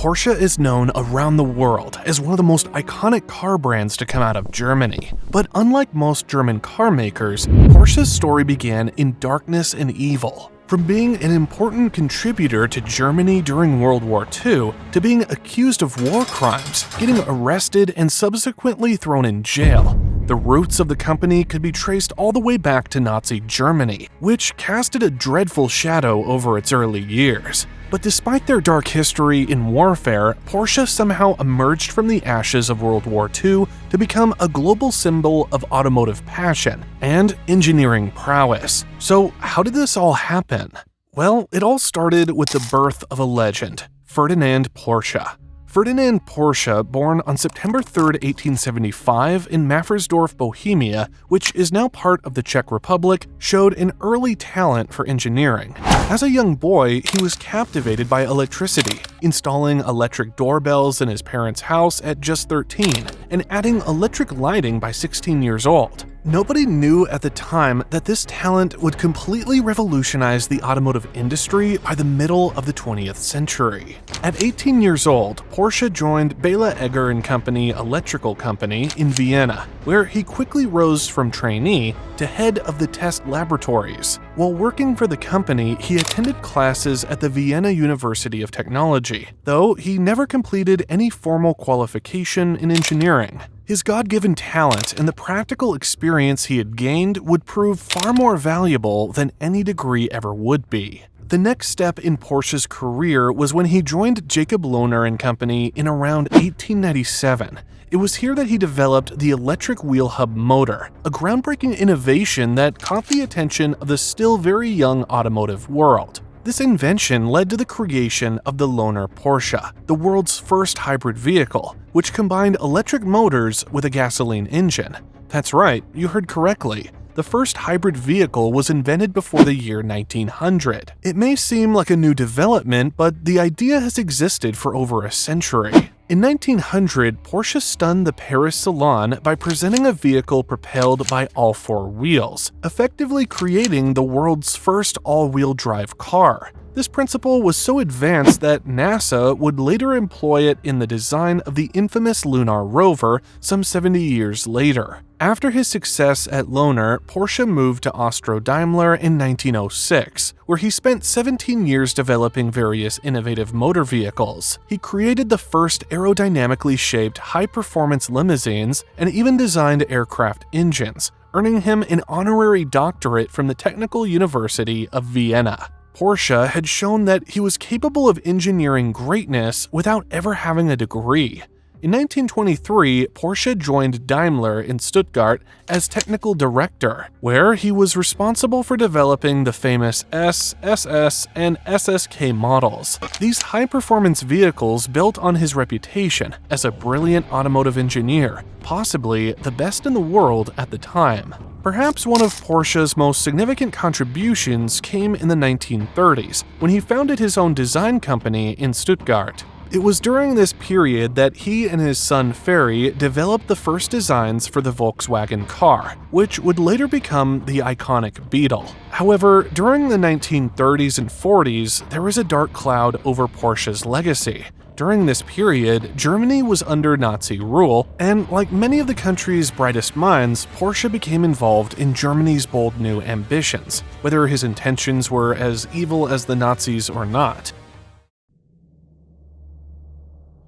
Porsche is known around the world as one of the most iconic car brands to come out of Germany. But unlike most German car makers, Porsche's story began in darkness and evil. From being an important contributor to Germany during World War II, to being accused of war crimes, getting arrested, and subsequently thrown in jail, the roots of the company could be traced all the way back to Nazi Germany, which casted a dreadful shadow over its early years. But despite their dark history in warfare, Porsche somehow emerged from the ashes of World War II to become a global symbol of automotive passion and engineering prowess. So how did this all happen? Well, it all started with the birth of a legend, Ferdinand Porsche. Ferdinand Porsche, born on September 3, 1875 in Maffersdorf, Bohemia, which is now part of the Czech Republic, showed an early talent for engineering. As a young boy, he was captivated by electricity, installing electric doorbells in his parents' house at just 13, and adding electric lighting by 16 years old. Nobody knew at the time that this talent would completely revolutionize the automotive industry by the middle of the 20th century. At 18 years old, Porsche joined Bela Egger & Company Electrical Company in Vienna, where he quickly rose from trainee to head of the test laboratories. While working for the company, he attended classes at the Vienna University of Technology, though he never completed any formal qualification in engineering. His God-given talent and the practical experience he had gained would prove far more valuable than any degree ever would be. The next step in Porsche's career was when he joined Jacob Lohner & Company in around 1897. It was here that he developed the electric wheel hub motor, a groundbreaking innovation that caught the attention of the still very young automotive world. This invention led to the creation of the Lohner Porsche, the world's first hybrid vehicle, which combined electric motors with a gasoline engine. That's right, you heard correctly. The first hybrid vehicle was invented before the year 1900. It may seem like a new development, but the idea has existed for over a century. In 1900, Porsche stunned the Paris Salon by presenting a vehicle propelled by all four wheels, effectively creating the world's first all-wheel drive car. This principle was so advanced that NASA would later employ it in the design of the infamous lunar rover some 70 years later. After his success at Lohner, Porsche moved to Austro-Daimler in 1906, where he spent 17 years developing various innovative motor vehicles. He created the first aerodynamically shaped high-performance limousines and even designed aircraft engines, earning him an honorary doctorate from the Technical University of Vienna. Porsche had shown that he was capable of engineering greatness without ever having a degree. In 1923, Porsche joined Daimler in Stuttgart as technical director, where he was responsible for developing the famous S, SS, and SSK models. These high-performance vehicles built on his reputation as a brilliant automotive engineer, possibly the best in the world at the time. Perhaps one of Porsche's most significant contributions came in the 1930s, when he founded his own design company in Stuttgart. It was during this period that he and his son Ferry developed the first designs for the Volkswagen car, which would later become the iconic Beetle. However, during the 1930s and 40s, there was a dark cloud over Porsche's legacy. During this period, Germany was under Nazi rule, and like many of the country's brightest minds, Porsche became involved in Germany's bold new ambitions, whether his intentions were as evil as the Nazis or not.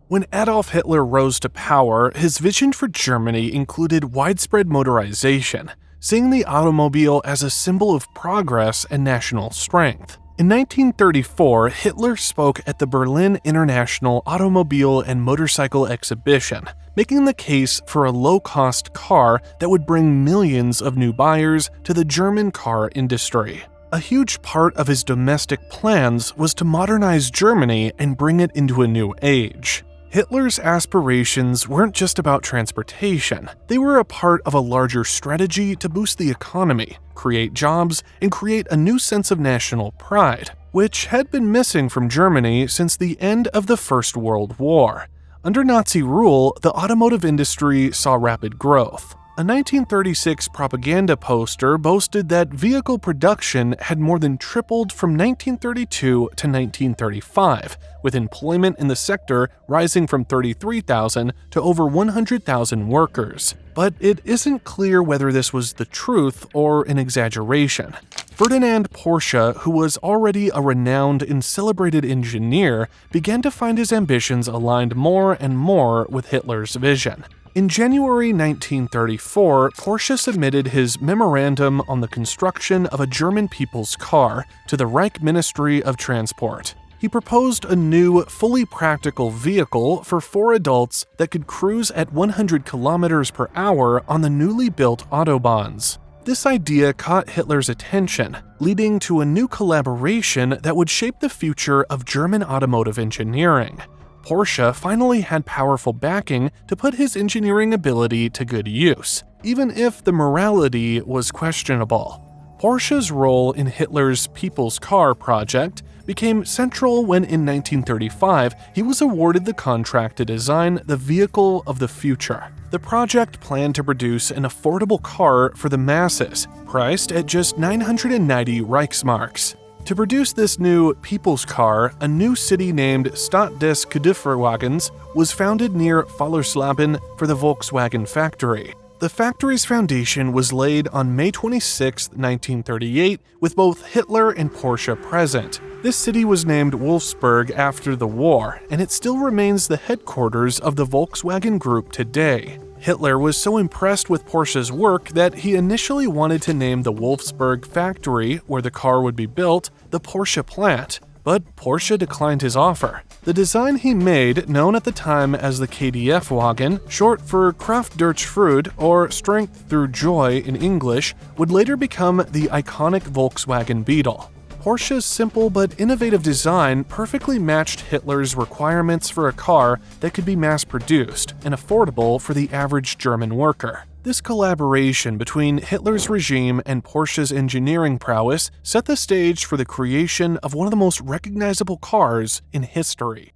When Adolf Hitler rose to power, his vision for Germany included widespread motorization, seeing the automobile as a symbol of progress and national strength. In 1934, Hitler spoke at the Berlin International Automobile and Motorcycle Exhibition, making the case for a low-cost car that would bring millions of new buyers to the German car industry. A huge part of his domestic plans was to modernize Germany and bring it into a new age. Hitler's aspirations weren't just about transportation. They were a part of a larger strategy to boost the economy, create jobs, and create a new sense of national pride, which had been missing from Germany since the end of the First World War. Under Nazi rule, the automotive industry saw rapid growth. A 1936 propaganda poster boasted that vehicle production had more than tripled from 1932 to 1935, with employment in the sector rising from 33,000 to over 100,000 workers. But it isn't clear whether this was the truth or an exaggeration. Ferdinand Porsche, who was already a renowned and celebrated engineer, began to find his ambitions aligned more and more with Hitler's vision. In January 1934, Porsche submitted his Memorandum on the Construction of a German People's Car to the Reich Ministry of Transport. He proposed a new, fully practical vehicle for 4 adults that could cruise at 100 kilometers per hour on the newly built autobahns. This idea caught Hitler's attention, leading to a new collaboration that would shape the future of German automotive engineering. Porsche finally had powerful backing to put his engineering ability to good use, even if the morality was questionable. Porsche's role in Hitler's People's Car project became central when in 1935 he was awarded the contract to design the vehicle of the future. The project planned to produce an affordable car for the masses, priced at just 990 Reichsmarks. To produce this new People's Car, a new city named Stadt des Güterwagens was founded near Fallersleben for the Volkswagen factory. The factory's foundation was laid on May 26, 1938, with both Hitler and Porsche present. This city was named Wolfsburg after the war, and it still remains the headquarters of the Volkswagen Group today. Hitler was so impressed with Porsche's work that he initially wanted to name the Wolfsburg factory, where the car would be built, the Porsche plant, but Porsche declined his offer. The design he made, known at the time as the KDF wagon, short for Kraft durch Freude or Strength Through Joy in English, would later become the iconic Volkswagen Beetle. Porsche's simple but innovative design perfectly matched Hitler's requirements for a car that could be mass-produced and affordable for the average German worker. This collaboration between Hitler's regime and Porsche's engineering prowess set the stage for the creation of one of the most recognizable cars in history.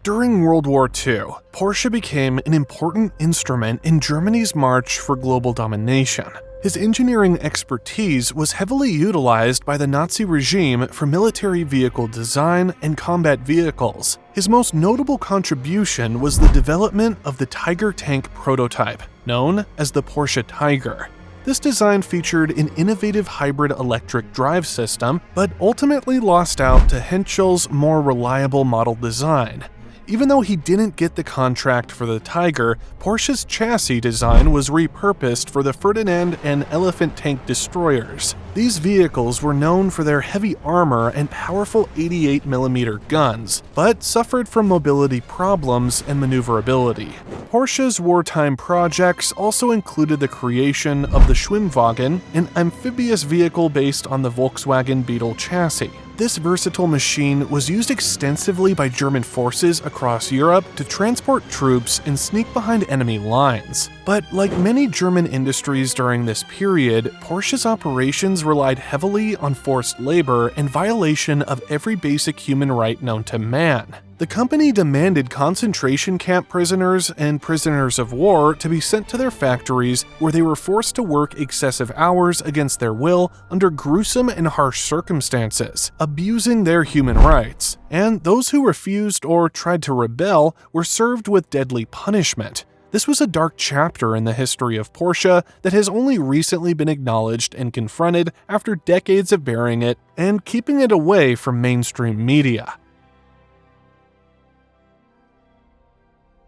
During World War II, Porsche became an important instrument in Germany's march for global domination. His engineering expertise was heavily utilized by the Nazi regime for military vehicle design and combat vehicles. His most notable contribution was the development of the Tiger tank prototype, known as the Porsche Tiger. This design featured an innovative hybrid electric drive system, but ultimately lost out to Henschel's more reliable model design. Even though he didn't get the contract for the Tiger, Porsche's chassis design was repurposed for the Ferdinand and Elephant tank destroyers. These vehicles were known for their heavy armor and powerful 88mm guns, but suffered from mobility problems and maneuverability. Porsche's wartime projects also included the creation of the Schwimmwagen, an amphibious vehicle based on the Volkswagen Beetle chassis. This versatile machine was used extensively by German forces across Europe to transport troops and sneak behind enemy lines. But like many German industries during this period, Porsche's operations relied heavily on forced labor and violation of every basic human right known to man. The company demanded concentration camp prisoners and prisoners of war to be sent to their factories, where they were forced to work excessive hours against their will under gruesome and harsh circumstances, abusing their human rights. And those who refused or tried to rebel were served with deadly punishment. This was a dark chapter in the history of Porsche that has only recently been acknowledged and confronted after decades of burying it and keeping it away from mainstream media.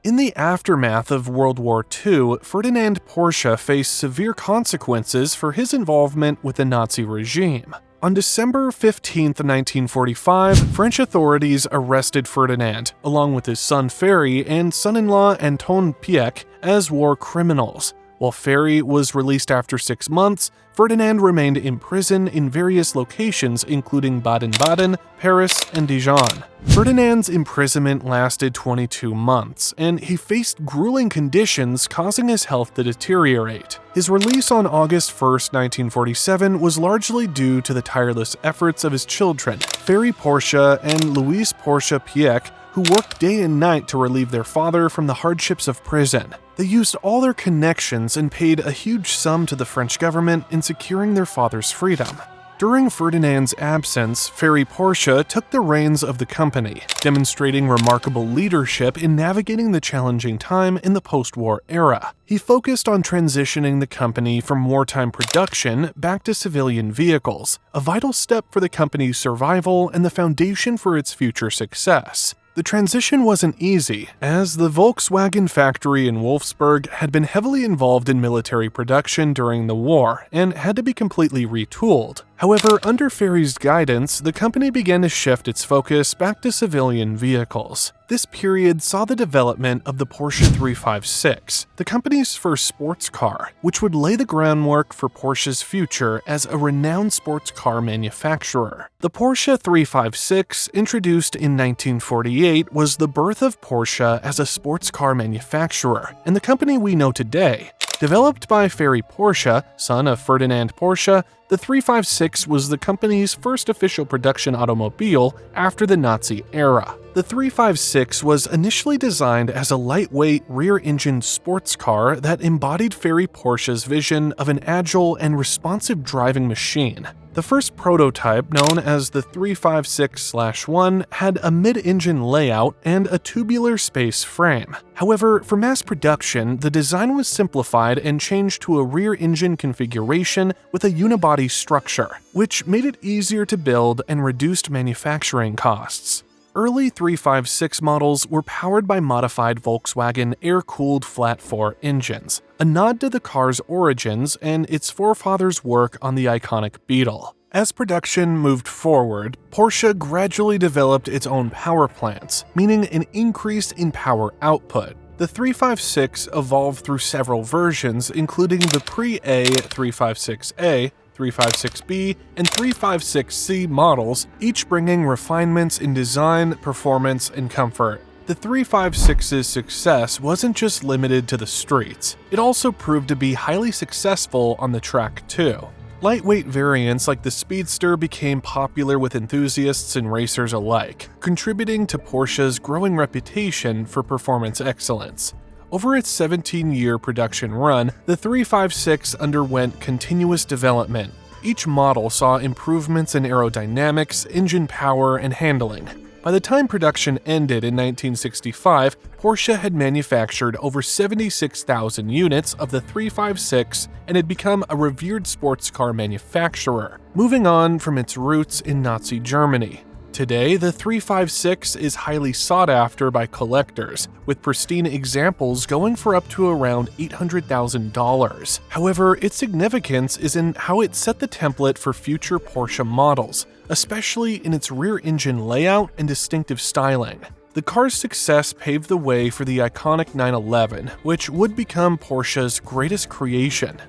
In the aftermath of World War II, Ferdinand Porsche faced severe consequences for his involvement with the Nazi regime. On December 15, 1945, French authorities arrested Ferdinand, along with his son Ferry and son-in-law Anton Pieck, as war criminals. While Ferry was released after 6 months, Ferdinand remained in prison in various locations including Baden-Baden, Paris, and Dijon. Ferdinand's imprisonment lasted 22 months, and he faced grueling conditions causing his health to deteriorate. His release on August 1, 1947 was largely due to the tireless efforts of his children, Ferry Porsche and Louise Porsche Pieck, who worked day and night to relieve their father from the hardships of prison. They used all their connections and paid a huge sum to the French government in securing their father's freedom. During Ferdinand's absence, Ferry Porsche took the reins of the company, demonstrating remarkable leadership in navigating the challenging time in the post-war era. He focused on transitioning the company from wartime production back to civilian vehicles, a vital step for the company's survival and the foundation for its future success. The transition wasn't easy, as the Volkswagen factory in Wolfsburg had been heavily involved in military production during the war and had to be completely retooled. However, under Ferry's guidance, the company began to shift its focus back to civilian vehicles. This period saw the development of the Porsche 356, the company's first sports car, which would lay the groundwork for Porsche's future as a renowned sports car manufacturer. The Porsche 356, introduced in 1948, was the birth of Porsche as a sports car manufacturer, and the company we know today. Developed by Ferry Porsche, son of Ferdinand Porsche, the 356 was the company's first official production automobile after the Nazi era. The 356 was initially designed as a lightweight, rear-engined sports car that embodied Ferry Porsche's vision of an agile and responsive driving machine. The first prototype, known as the 356/1, had a mid-engine layout and a tubular space frame. However, for mass production, the design was simplified and changed to a rear-engine configuration with a unibody structure, which made it easier to build and reduced manufacturing costs. Early 356 models were powered by modified Volkswagen air-cooled flat-4 engines, a nod to the car's origins and its forefathers' work on the iconic Beetle. As production moved forward, Porsche gradually developed its own power plants, meaning an increase in power output. The 356 evolved through several versions, including the pre-A 356A, 356B, and 356C models, each bringing refinements in design, performance, and comfort. The 356's success wasn't just limited to the streets, it also proved to be highly successful on the track too. Lightweight variants like the Speedster became popular with enthusiasts and racers alike, contributing to Porsche's growing reputation for performance excellence. Over its 17-year production run, the 356 underwent continuous development. Each model saw improvements in aerodynamics, engine power, and handling. By the time production ended in 1965, Porsche had manufactured over 76,000 units of the 356 and had become a revered sports car manufacturer, moving on from its roots in Nazi Germany. Today, the 356 is highly sought after by collectors, with pristine examples going for up to around $800,000. However, its significance is in how it set the template for future Porsche models, especially in its rear-engine layout and distinctive styling. The car's success paved the way for the iconic 911, which would become Porsche's greatest creation.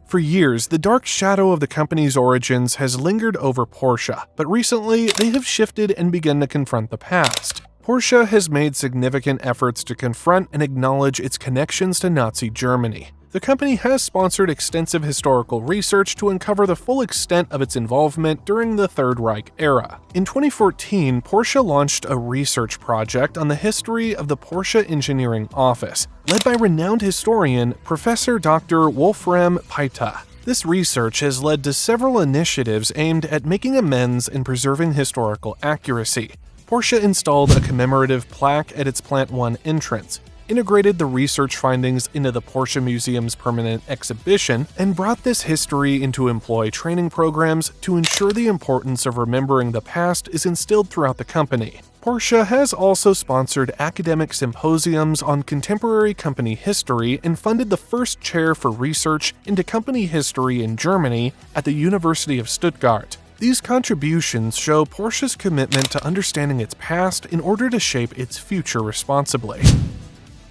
For years, the dark shadow of the company's origins has lingered over Porsche, but recently they have shifted and begun to confront the past. Porsche has made significant efforts to confront and acknowledge its connections to Nazi Germany. The company has sponsored extensive historical research to uncover the full extent of its involvement during the Third Reich era. In 2014, Porsche launched a research project on the history of the Porsche Engineering Office, led by renowned historian Professor Dr. Wolfram Peiter. This research has led to several initiatives aimed at making amends and preserving historical accuracy. Porsche installed a commemorative plaque at its Plant 1 entrance, integrated the research findings into the Porsche Museum's permanent exhibition, and brought this history into employee training programs to ensure the importance of remembering the past is instilled throughout the company. Porsche has also sponsored academic symposiums on contemporary company history and funded the first chair for research into company history in Germany at the University of Stuttgart. These contributions show Porsche's commitment to understanding its past in order to shape its future responsibly.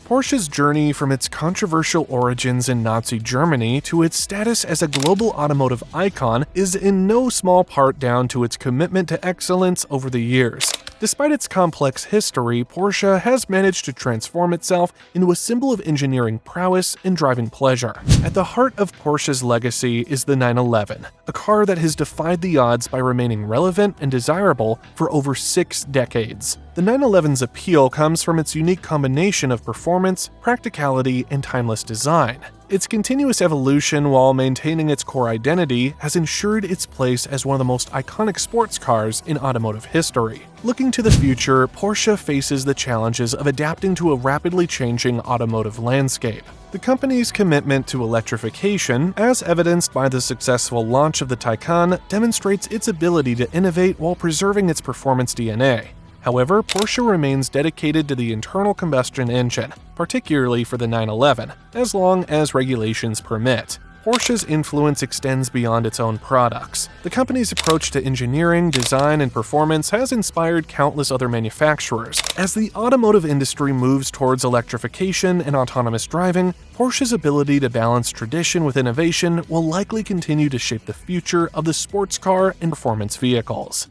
Porsche's journey from its controversial origins in Nazi Germany to its status as a global automotive icon is in no small part down to its commitment to excellence over the years. Despite its complex history, Porsche has managed to transform itself into a symbol of engineering prowess and driving pleasure. At the heart of Porsche's legacy is the 911, a car that has defied the odds by remaining relevant and desirable for over 6 decades. The 911's appeal comes from its unique combination of performance, practicality, and timeless design. Its continuous evolution while maintaining its core identity has ensured its place as one of the most iconic sports cars in automotive history. Looking to the future, Porsche faces the challenges of adapting to a rapidly changing automotive landscape. The company's commitment to electrification, as evidenced by the successful launch of the Taycan, demonstrates its ability to innovate while preserving its performance DNA. However, Porsche remains dedicated to the internal combustion engine, particularly for the 911, as long as regulations permit. Porsche's influence extends beyond its own products. The company's approach to engineering, design, and performance has inspired countless other manufacturers. As the automotive industry moves towards electrification and autonomous driving, Porsche's ability to balance tradition with innovation will likely continue to shape the future of the sports car and performance vehicles.